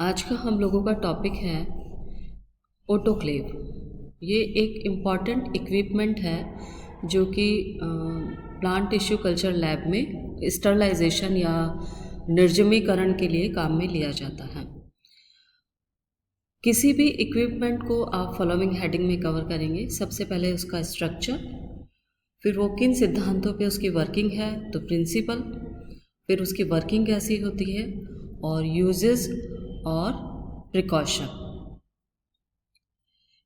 आज का हम लोगों का टॉपिक है ऑटोक्लेव। ये एक इम्पॉर्टेंट इक्विपमेंट है जो कि प्लांट टिश्यू कल्चर लैब में स्टरलाइजेशन या निर्जमीकरण के लिए काम में लिया जाता है। किसी भी इक्विपमेंट को आप फॉलोइंग हेडिंग में कवर करेंगे। सबसे पहले उसका स्ट्रक्चर, फिर वो किन सिद्धांतों पे उसकी वर्किंग है तो प्रिंसिपल, फिर उसकी वर्किंग कैसी होती है और यूजेस और प्रिकॉशन।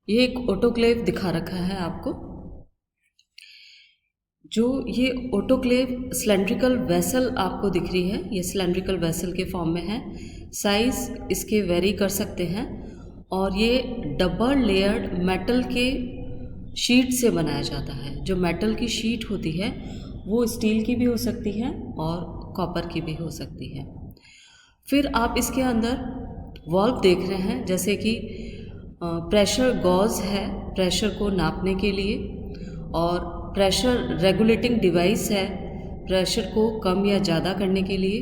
ये एक ऑटोक्लेव दिखा रखा है आपको। जो ये ऑटोक्लेव सिलेंड्रिकल वेसल आपको दिख रही है, ये सिलेंड्रिकल वेसल के फॉर्म में है। साइज इसके वेरी कर सकते हैं और ये डबल लेयर्ड मेटल के शीट से बनाया जाता है। जो मेटल की शीट होती है वो स्टील की भी हो सकती है और कॉपर की भी हो सकती है। फिर आप इसके अंदर वाल्व देख रहे हैं, जैसे कि प्रेशर गॉज है प्रेशर को नापने के लिए, और प्रेशर रेगुलेटिंग डिवाइस है प्रेशर को कम या ज़्यादा करने के लिए।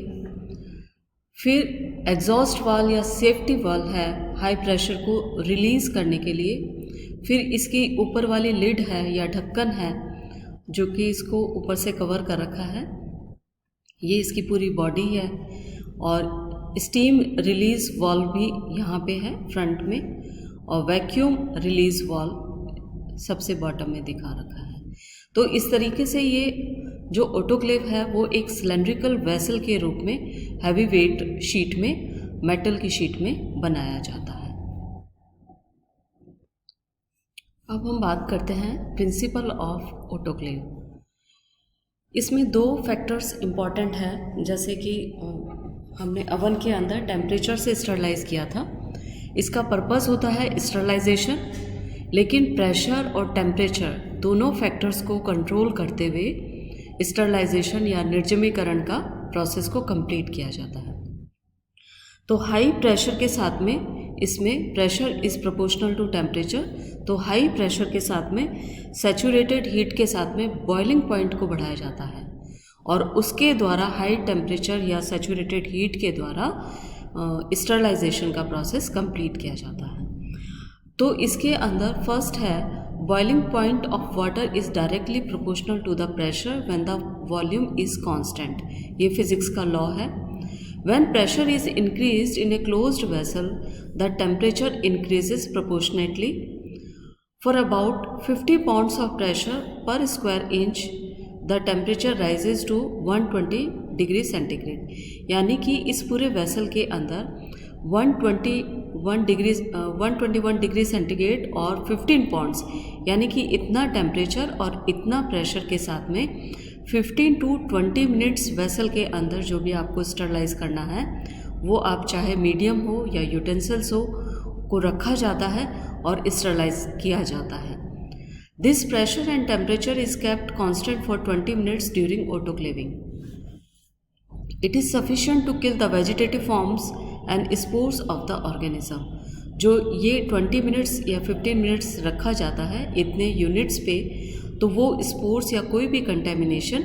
फिर एग्जॉस्ट वाल्व या सेफ्टी वाल्व है हाई प्रेशर को रिलीज़ करने के लिए। फिर इसकी ऊपर वाली लिड है या ढक्कन है जो कि इसको ऊपर से कवर कर रखा है। ये इसकी पूरी बॉडी है। और स्टीम रिलीज़ वाल्व भी यहाँ पे है फ्रंट में, और वैक्यूम रिलीज़ वाल्व सबसे बॉटम में दिखा रखा है। तो इस तरीके से ये जो ऑटोक्लेव है वो एक सिलेंड्रिकल वेसल के रूप में हैवी वेट शीट में, मेटल की शीट में बनाया जाता है। अब हम बात करते हैं प्रिंसिपल ऑफ ऑटोक्लेव। इसमें दो फैक्टर्स इम्पॉर्टेंट हैं, जैसे कि हमने ओवन के अंदर टेम्परेचर से स्टरलाइज किया था। इसका पर्पस होता है स्टरलाइजेशन, लेकिन प्रेशर और टेम्परेचर दोनों फैक्टर्स को कंट्रोल करते हुए स्टरलाइजेशन या निर्जमीकरण का प्रोसेस को कंप्लीट किया जाता है। तो हाई प्रेशर के साथ में इसमें pressure is proportional to temperature, तो हाई प्रेशर के साथ में सैचुरेटेड हीट के साथ में बॉइलिंग पॉइंट को बढ़ाया जाता है और उसके द्वारा हाई टेम्परेचर या सैचुरेटेड हीट के द्वारा स्टरलाइजेशन का प्रोसेस कंप्लीट किया जाता है। तो इसके अंदर फर्स्ट है boiling point of water is directly proportional to the pressure when the volume is constant. ये फिजिक्स का लॉ है। When pressure is increased in a closed vessel, the temperature increases proportionately. For about 50 pounds of pressure per square inch, the temperature rises to 120 degree centigrade. यानी कि इस पूरे vessel के अंदर 121 degree centigrade और 15 pounds, यानी कि इतना टेम्परेचर और इतना प्रेशर के साथ में 15 to 20 मिनट्स वेसल के अंदर जो भी आपको स्टरलाइज करना है, वो आप चाहे मीडियम हो या यूटेंसिल्स हो, को रखा जाता है और स्टरलाइज किया जाता है। This pressure and temperature is kept constant for 20 minutes during autoclaving. It is sufficient to kill the vegetative forms and spores of the organism. जो ये 20 मिनट्स या 15 मिनट्स रखा जाता है इतने यूनिट्स पे, तो वो स्पोर्स या कोई भी कंटेमिनेशन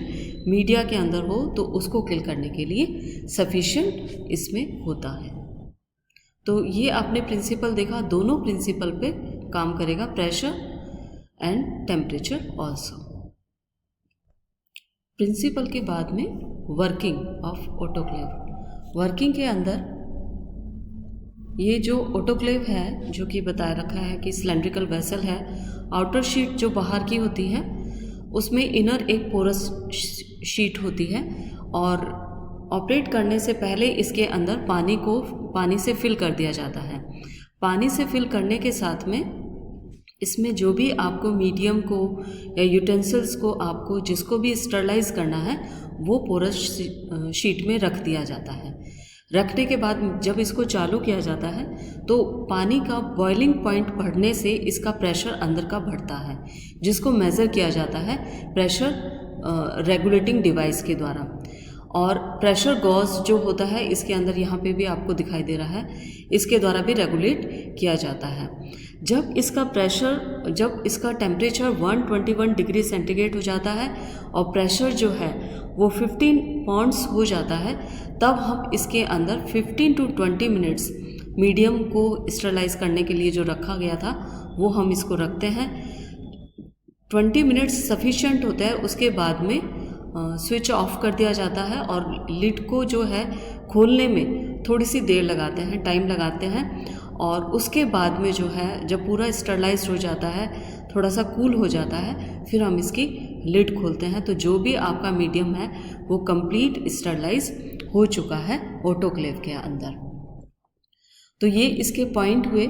मीडिया के अंदर हो तो उसको किल करने के लिए सफिशिएंट इसमें होता है। तो ये आपने प्रिंसिपल देखा, दोनों प्रिंसिपल पे काम करेगा, pressure and temperature also. Principle के बाद में वर्किंग ऑफ ऑटोक्लेव। वर्किंग के अंदर ये जो ऑटोक्लेव है जो कि बता रखा है कि सिलेंड्रिकल वेसल है, आउटर शीट जो बाहर की होती है उसमें इनर एक पोरस शीट होती है, और ऑपरेट करने से पहले इसके अंदर पानी से फिल कर दिया जाता है। पानी से फिल करने के साथ में इसमें जो भी आपको मीडियम को या यूटेंसिल्स को आपको जिसको भी स्टरलाइज करना है वो पोरस शीट में रख दिया जाता है। रखने के बाद जब इसको चालू किया जाता है तो पानी का बॉइलिंग पॉइंट बढ़ने से इसका प्रेशर अंदर का बढ़ता है, जिसको मेज़र किया जाता है प्रेशर रेगुलेटिंग डिवाइस के द्वारा। और प्रेशर गॉज जो होता है इसके अंदर यहाँ पे भी आपको दिखाई दे रहा है, इसके द्वारा भी रेगुलेट किया जाता है। जब इसका टेम्परेचर 121 डिग्री सेंटीग्रेड हो जाता है और प्रेशर जो है वो 15 पाउंड्स हो जाता है, तब हम इसके अंदर 15 to 20 मिनट्स मीडियम को स्टरलाइज करने के लिए जो रखा गया था वो हम इसको रखते हैं। 20 मिनट्स सफिशिएंट होता है, उसके बाद में स्विच ऑफ कर दिया जाता है और लिड को जो है खोलने में थोड़ी सी देर लगाते हैं, टाइम लगाते हैं। और उसके बाद में जो है जब पूरा स्टरलाइज हो जाता है, थोड़ा सा कूल हो जाता है, फिर हम इसकी लिड खोलते हैं। तो जो भी आपका मीडियम है वो कंप्लीट स्टरलाइज हो चुका है ऑटोक्लेव के अंदर। तो ये इसके पॉइंट हुए।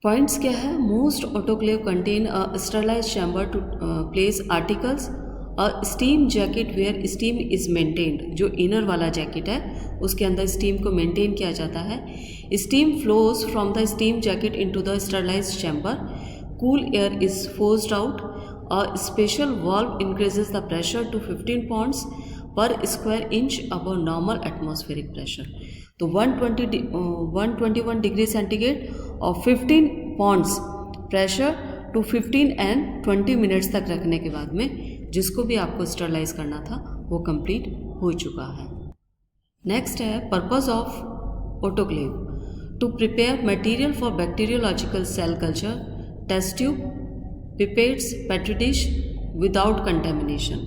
पॉइंट्स क्या है? Most autoclave contain a sterilize chamber to place articles, a steam jacket where steam is maintained. जो इनर वाला जैकेट है उसके अंदर स्टीम को मेंटेन किया जाता है। Steam flows from the steam jacket into the sterilize chamber, cool air is forced out, a special valve increases the pressure to 15 pounds per square inch above normal atmospheric pressure. तो 121 degree centigrade और 15 pounds pressure to 15 and 20 minutes तक रखने के बाद में जिसको भी आपको स्टरलाइज करना था वो कंप्लीट हो चुका है। नेक्स्ट है purpose of autoclave, to prepare material for bacteriological cell culture, test tube, pipettes, petri dish without contamination.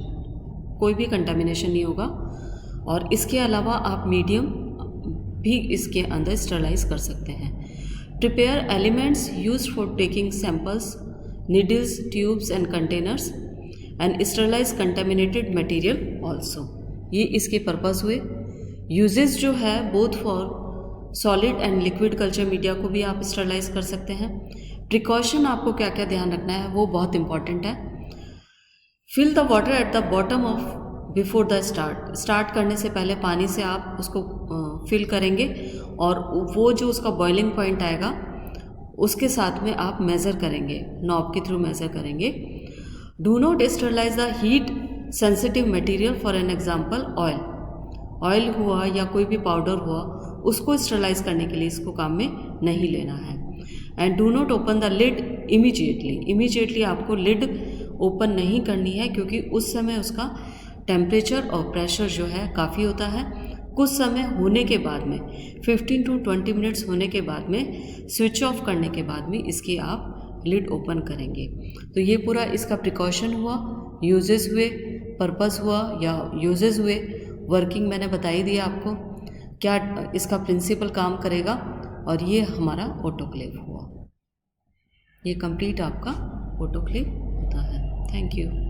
कोई भी कंटेमिनेशन नहीं होगा। और इसके अलावा आप मीडियम भी इसके अंदर स्टरलाइज कर सकते हैं। Prepare elements used for taking samples, needles, tubes and containers and sterilize contaminated material also. ये इसके पर्पस हुए। यूजेस जो है both for solid and liquid culture media को भी आप स्टरलाइज कर सकते हैं। प्रिकॉशन आपको क्या क्या ध्यान रखना है वो बहुत इंपॉर्टेंट है। Fill the water at the bottom of before the start करने से पहले पानी से आप उसको फिल करेंगे और वो जो उसका बॉइलिंग पॉइंट आएगा उसके साथ में आप मेज़र करेंगे, नॉब के थ्रू मेज़र करेंगे। Do not sterilize the heat sensitive material, for an example oil हुआ या कोई भी पाउडर हुआ उसको स्टरलाइज करने के लिए इसको काम में नहीं लेना है। And do not open the lid immediately आपको लिड ओपन नहीं करनी है क्योंकि उस समय उसका टेम्परेचर और प्रेशर जो है काफ़ी होता है। कुछ समय होने के बाद में 15 to 20 मिनट्स होने के बाद में स्विच ऑफ करने के बाद में इसकी आप लिड ओपन करेंगे। तो ये पूरा इसका प्रिकॉशन हुआ, यूजेस हुए, पर्पस हुआ या यूजेस हुए, वर्किंग मैंने बताई दी आपको क्या इसका प्रिंसिपल काम करेगा। और ये हमारा ऑटोक्लेव हुआ। ये कंप्लीट आपका ऑटोक्लेव होता है। Thank you.